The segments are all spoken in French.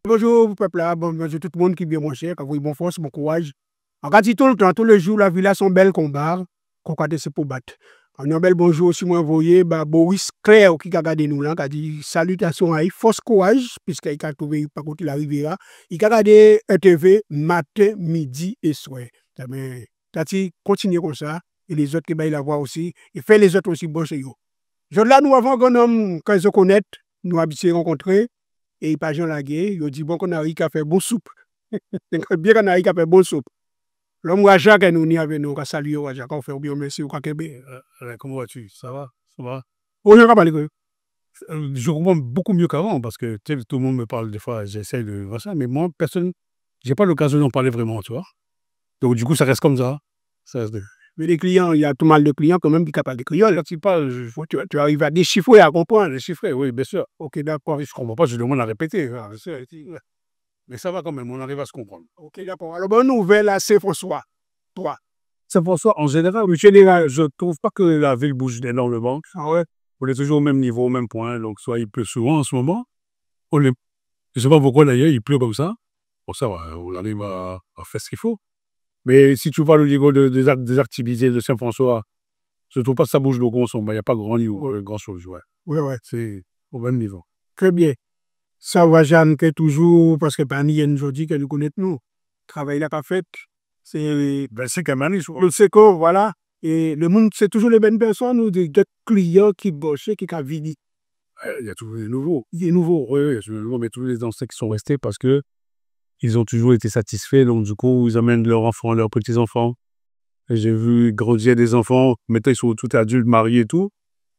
Bonjour, peuple là, bonjour tout le monde qui est bien mon cher, qui bon force, bon courage. En cas tout le temps, tous les jours, la ville a son bel combat, qu'on a c'est pour battre. En un bel bonjour aussi, moi, envoyé, Boris Claire qui a regardé nous là, qui a dit salutations à lui, force courage, puisqu'il a trouvé par contre la rivière. Il a regardé TV matin, midi et soir. Mais, t'as-tu continuer comme ça, et les autres qui va la voir aussi, et fait les autres aussi bon chez eux. Je là, nous avons un homme, quand ils se connaissent, nous habitués rencontrer. Et il pas Jean Lagué, il dit bon qu'on a eu qu'à faire bon soupe. Bien qu'on a eu qu'à faire bon soupe. L'homme Raja qui nous ni avec nous, qui salue Raja, qu'on fait bien merci ou quoi que Comment vas-tu? Ça va? Ça va? Oh, je ne pas que. Je comprends beaucoup mieux qu'avant parce que tu sais, tout le monde me parle des fois, j'essaie de voir ça, mais moi, personne, j'ai pas l'occasion d'en parler vraiment, tu vois. Donc, du coup, ça reste comme ça. Ça reste de- Mais les clients, il y a tout mal de clients quand même qui parlent de créole. Quand tu parles, Tu arrives à déchiffrer, à comprendre. les chiffres, oui, bien sûr. Ok, d'accord. Je comprends pas, je demande à répéter. Bien sûr, ouais. Mais ça va quand même, on arrive à se comprendre. Ok, d'accord. Alors, bonne nouvelle à Saint-François. Toi. Saint-François, en général, je trouve pas que la ville bouge énormément. Ah ouais? On est toujours au même niveau, au même point. Donc, soit il pleut souvent en ce moment. Je sais pas pourquoi d'ailleurs, il pleut comme ça. Bon, ça va, on arrive à faire ce qu'il faut. Mais si tu vois le niveau des activités de Saint-François, je trouve pas que ça bouge beaucoup ensemble. Il n'y a pas grand niveau, grand-chose, ouais. Ouais, ouais. C'est au même niveau. Très bien. Ça va, Jeanne, que toujours, parce que parmi les aujourd'hui que nous connaissons, nous, travail là qu'a fait, c'est C'est quand même le SECO, voilà. Et le monde, c'est toujours les mêmes personnes ou des clients qui bossent, qui ont vini. il y a toujours des nouveaux. Il est nouveau. Oui, il y a toujours des nouveaux, mais tous les anciens qui sont restés parce que ils ont toujours été satisfaits. Donc, du coup, ils amènent leurs enfants, leurs petits-enfants. Et j'ai vu grandir des enfants. Maintenant, ils sont tous adultes, mariés et tout.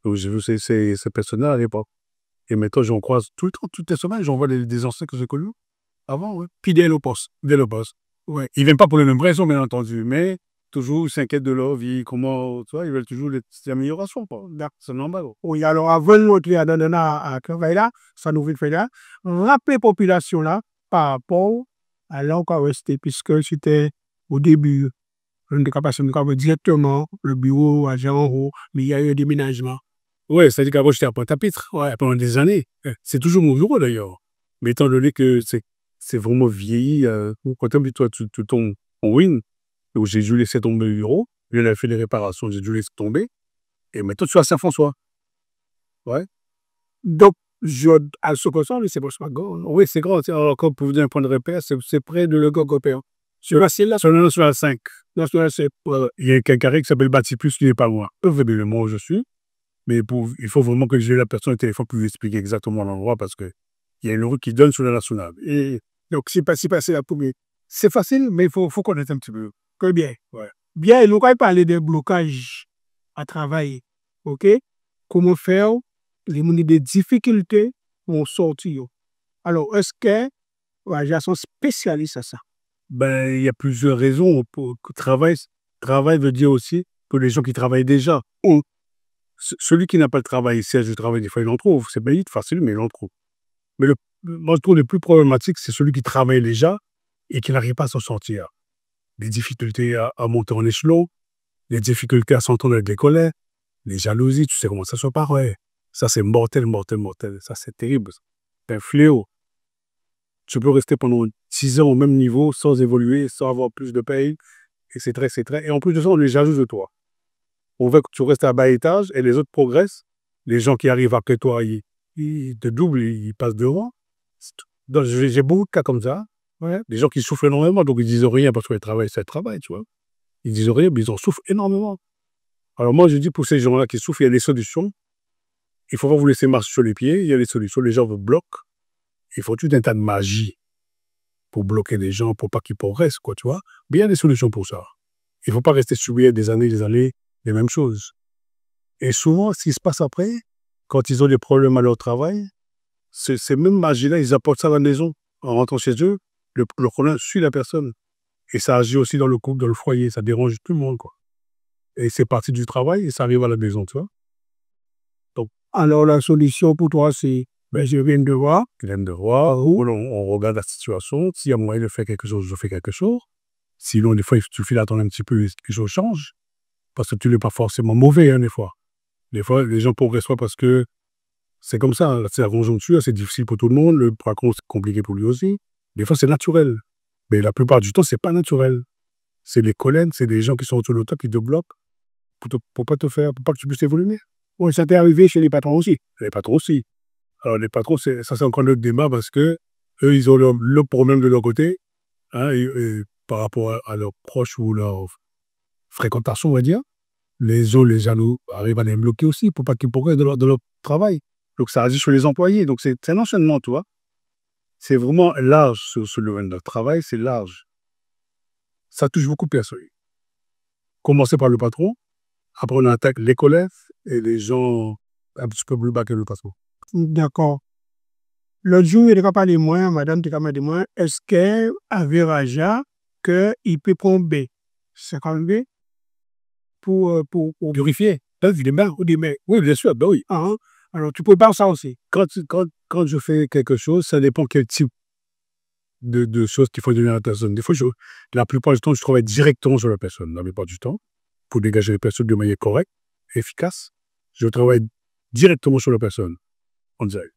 Donc, j'ai vu ces personnes-là à l'époque. Et maintenant, j'en croise tout le temps, toutes les semaines, j'en vois des anciens que j'ai connus avant, ouais. Fidèle au poste. Dès le poste. Ouais. Ils viennent pas pour les mêmes raisons, bien entendu, mais toujours ils s'inquiètent de leur vie, comment, tu vois, ils veulent toujours des améliorations, quoi. C'est normal. Oui, alors avant de rentrer à travail là, ça nous fait là, rappeler la population là par rapport à là où on resté, puisque c'était au début, on était capable de faire directement le bureau à Jean haut, mais il y a eu un déménagement. Ouais, c'est-à-dire qu'avant, j'étais à Pointe-à-Pitre, ouais, pendant des années. C'est toujours mon bureau, d'ailleurs. Mais étant donné que c'est vraiment vieilli, quand toi, tu tombes en ruine, où j'ai dû laisser tomber le bureau, il a fait des réparations, j'ai dû laisser tomber, et maintenant, tu es à Saint-François. Ouais. Donc, à ce que ça, c'est pour ça que Oui, c'est grand. Encore pour vous donner un point de repère, c'est près de Le Gogopéen. sur la ciel là, Sur la nationale 5. c'est Il y a un carré qui s'appelle Batiplus qui n'est pas loin. Préférablement où je suis. Mais il faut vraiment que j'ai la personne au téléphone pour lui expliquer exactement l'endroit parce qu'il y a une rue qui donne sur la nationale. et donc, c'est pas si passé la première. C'est facile, mais il faut connaître un petit peu. Très bien. Ouais. Bien, nous allons parler des blocages à travailler. OK? Comment faire les des difficultés pour sortir. Alors, est-ce que les sont spécialistes à ça? Ben, il y a plusieurs raisons. Travail veut dire aussi que les gens qui travaillent déjà ont. Celui qui n'a pas le travail, si je travaille des fois, il en trouve. C'est pas facile, mais il en trouve. Mais moi, je trouve le plus problématique, c'est celui qui travaille déjà et qui n'arrive pas à s'en sortir. Les difficultés à monter en échelon, les difficultés à s'entendre avec les collègues, les jalousies, tu sais comment ça se passe, ouais. Ça, c'est mortel, mortel, mortel. Ça, c'est terrible. C'est un fléau. Tu peux rester pendant 6 ans au même niveau sans évoluer, sans avoir plus de paye, etc., etc. Et en plus de ça, on est jaloux de toi. On veut que tu restes à bas étage et les autres progressent. Les gens qui arrivent après toi, ils te doublent, ils passent devant. Donc, j'ai beaucoup de cas comme ça. Ouais. Des gens qui souffrent énormément, donc ils disent rien parce que le travail, c'est le travail, tu vois. Ils disent rien, mais ils en souffrent énormément. Alors moi, je dis pour ces gens-là qui souffrent, il y a des solutions. Il ne faut pas vous laisser marcher sur les pieds. Il y a des solutions. Les gens vous bloquent. Il faut tout un tas de magie pour bloquer les gens, pour pas qu'ils progressent, quoi, tu vois. Mais il y a des solutions pour ça. Il ne faut pas rester subir des années, les mêmes choses. Et souvent, ce qui se passe après, quand ils ont des problèmes à leur travail, ces mêmes magies-là, ils apportent ça à la maison. En rentrant chez eux, le problème suit la personne. Et ça agit aussi dans le couple, dans le foyer. Ça dérange tout le monde, quoi. Et c'est parti du travail et ça arrive à la maison, tu vois. Donc, alors, la solution pour toi, c'est, je viens de voir. Je viens de voir, on regarde la situation. S'il y a moyen de faire quelque chose, je fais quelque chose. Sinon, des fois, il suffit d'attendre un petit peu et quelque chose change. Parce que tu n'es pas forcément mauvais, hein, des fois. Des fois, les gens progressent pas parce que C'est comme ça, c'est la conjoncture, c'est difficile pour tout le monde, le patron, c'est compliqué pour lui aussi. Des fois, c'est naturel. Mais la plupart du temps, c'est pas naturel. C'est les collègues, c'est des gens qui sont autour de toi qui te bloquent pour pas que tu puisses évoluer. Oui, ça t'est arrivé chez les patrons aussi. Les patrons aussi. Alors, les patrons, ça, c'est encore notre débat parce que eux, ils ont le problème de leur côté, hein, et par rapport à leurs proches ou leur fréquentation, on va dire. Les autres, les jaloux, arrivent à les bloquer aussi pour pas qu'ils progressent de leur travail. Donc, ça agit sur les employés. Donc, c'est un enchaînement, tu vois. C'est vraiment large sur le domaine de travail, c'est large. Ça touche beaucoup de personnes. Commencer par le patron, après on attaque les collègues et les gens un petit peu plus bas que le patron. D'accord. L'autre jour, il a parlé de moi, madame t'a demandé moi, est-ce qu'elle avait raja qu'il peut prendre B? C'est quand même B? Pour Purifier, les mains. Oui, bien sûr, ben oui. Ah, alors, tu prépares ça aussi. Quand je fais quelque chose, ça dépend quel type de choses qu'il faut donner à la personne. Des fois, la plupart du temps, je travaille directement sur la personne. La plupart du temps, pour dégager les personnes de manière correcte, efficace, je travaille directement sur la personne, en direct.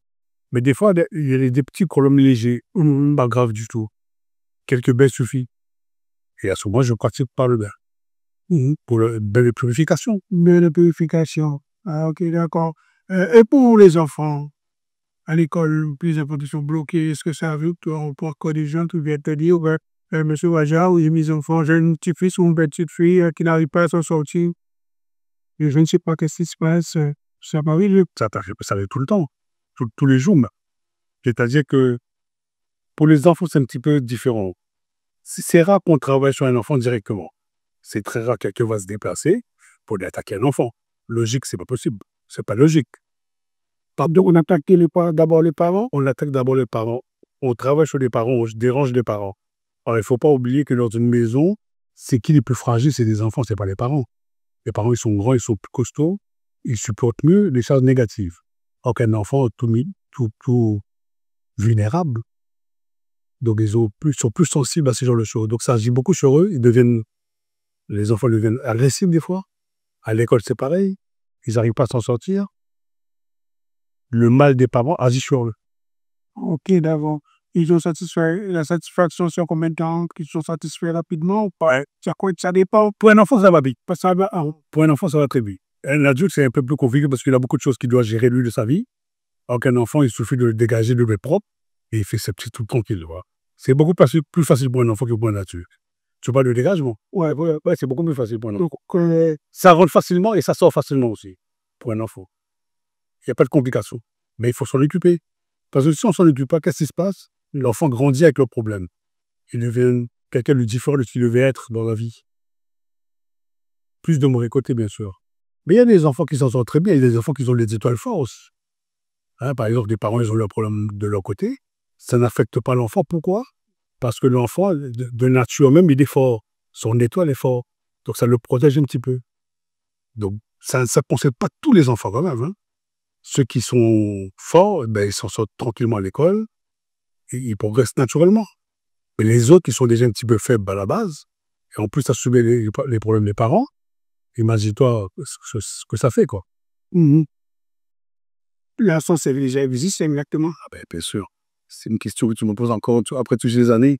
Mais des fois, il y a des petits problèmes légers, pas grave du tout. Quelques bains suffisent. Et à ce moment, je pratique par le bain. Pour le bain de purification. Bain de purification. Ah, ok, d'accord. Et pour les enfants, à l'école, plus d'importants sont bloqués, est-ce que ça arrive, toi, on peut encore des gens qui viennent te dire, monsieur Waja, j'ai mes enfants, j'ai un petit-fils ou une petite fille qui n'arrive pas à s'en sortir. Et je ne sais pas qu'est-ce qui se passe. Ça m'arrive. Ça arrive tout le temps, tous les jours. C'est-à-dire que pour les enfants, c'est un petit peu différent. C'est rare qu'on travaille sur un enfant directement. C'est très rare que quelqu'un va se déplacer pour aller attaquer un enfant. Logique, c'est pas possible. C'est pas logique. Donc, on attaque d'abord les parents? On attaque d'abord les parents. On travaille sur les parents, on dérange les parents. Alors, il ne faut pas oublier que dans une maison, c'est qui les plus fragiles, c'est les enfants, c'est pas les parents. Les parents, ils sont grands, ils sont plus costauds, ils supportent mieux les charges négatives. Alors qu'un enfant tout vulnérable, donc ils sont plus sensibles à ce genre de choses. Donc ça agit beaucoup sur eux, les enfants deviennent agressifs des fois. À l'école, c'est pareil, ils n'arrivent pas à s'en sortir. Le mal des parents agit sur eux. Ok, d'accord. Ils ont satisfait la satisfaction sur combien de temps? Qu'ils sont satisfaits rapidement ou pas? Ça dépend. Pour un enfant, ça va vite. Pour un enfant, ça va très vite. Un adulte, c'est un peu plus compliqué parce qu'il a beaucoup de choses qu'il doit gérer lui de sa vie. Alors qu'un enfant, il suffit de le dégager de l'eau propre et il fait ses petits trucs tranquilles. C'est beaucoup plus facile pour un enfant que pour un adulte. Tu parles de dégagement? Ouais, C'est beaucoup plus facile pour un enfant. donc, Ça rentre facilement et ça sort facilement aussi pour un enfant. Il n'y a pas de complications. Mais il faut s'en occuper. Parce que si on ne s'en occupe pas, qu'est-ce qui se passe? L'enfant grandit avec le problème. Il devient quelqu'un de différent de ce qu'il devait être dans la vie. Plus de mauvais côté, bien sûr. Mais il y a des enfants qui s'en sortent très bien. Il y a des enfants qui ont les étoiles fausses. Hein, par exemple, des parents, ils ont leurs problèmes de leur côté. Ça n'affecte pas l'enfant. Pourquoi? Parce que l'enfant, de nature même, il est fort. Son étoile est fort. Donc, ça le protège un petit peu. Donc, ça ne concerne pas tous les enfants quand même. Hein. Ceux qui sont forts, ils s'en sortent tranquillement à l'école. Et ils progressent naturellement. Mais les autres qui sont déjà un petit peu faibles à la base, et en plus assumer les problèmes des parents, imagine-toi ce que ça fait, quoi. La sensibilisation existe, c'est exactement. Ah ben, bien sûr. C'est une question que tu me poses encore après toutes ces années.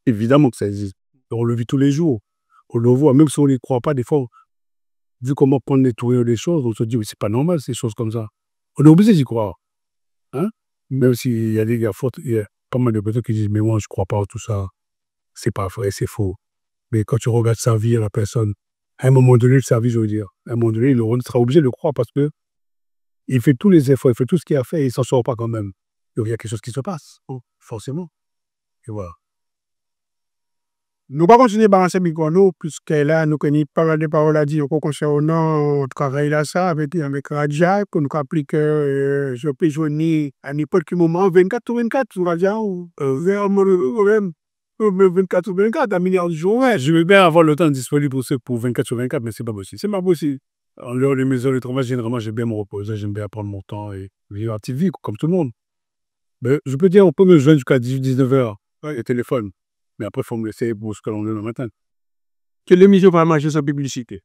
Évidemment que ça existe. On le vit tous les jours. On le voit, même si on n'y croit pas, des fois, vu comment prendre les tournures des choses, on se dit, oui, c'est pas normal, ces choses comme ça. On est obligé d'y croire. Hein? Même s'il y a des gars forts, il y a pas mal de personnes qui disent, mais moi, je crois pas à tout ça. C'est pas vrai, c'est faux. Mais quand tu regardes sa vie à la personne, à un moment donné, sa vie, je veux dire, à un moment donné, il sera obligé de le croire parce que il fait tous les efforts, il fait tout ce qu'il a fait et il ne s'en sort pas quand même. Donc il y a quelque chose qui se passe, forcément. Et voilà. Nous ne pouvons pas continuer par ensemble avec nous, puisque là, nous connaissons pas mal de paroles à dire concernant le travail là, ça, avec Raja, pour nous appliquer que je peux joindre à n'importe quel moment, 24 ou 24, on va dire, ou vers même 24 ou 24, à milliard de jours. Ouais, je veux bien avoir le temps disponible pour 24 sur 24, mais c'est pas possible. C'est pas possible. En dehors des maisons de travail, généralement, j'aime bien me reposer, j'aime bien prendre mon temps et vivre la petite vie, comme tout le monde. Mais je peux dire, on peut me joindre jusqu'à 18-19h, le téléphone. Mais après, il faut me laisser pour ce que l'on est le matin. Que l'émission va marcher sans publicité.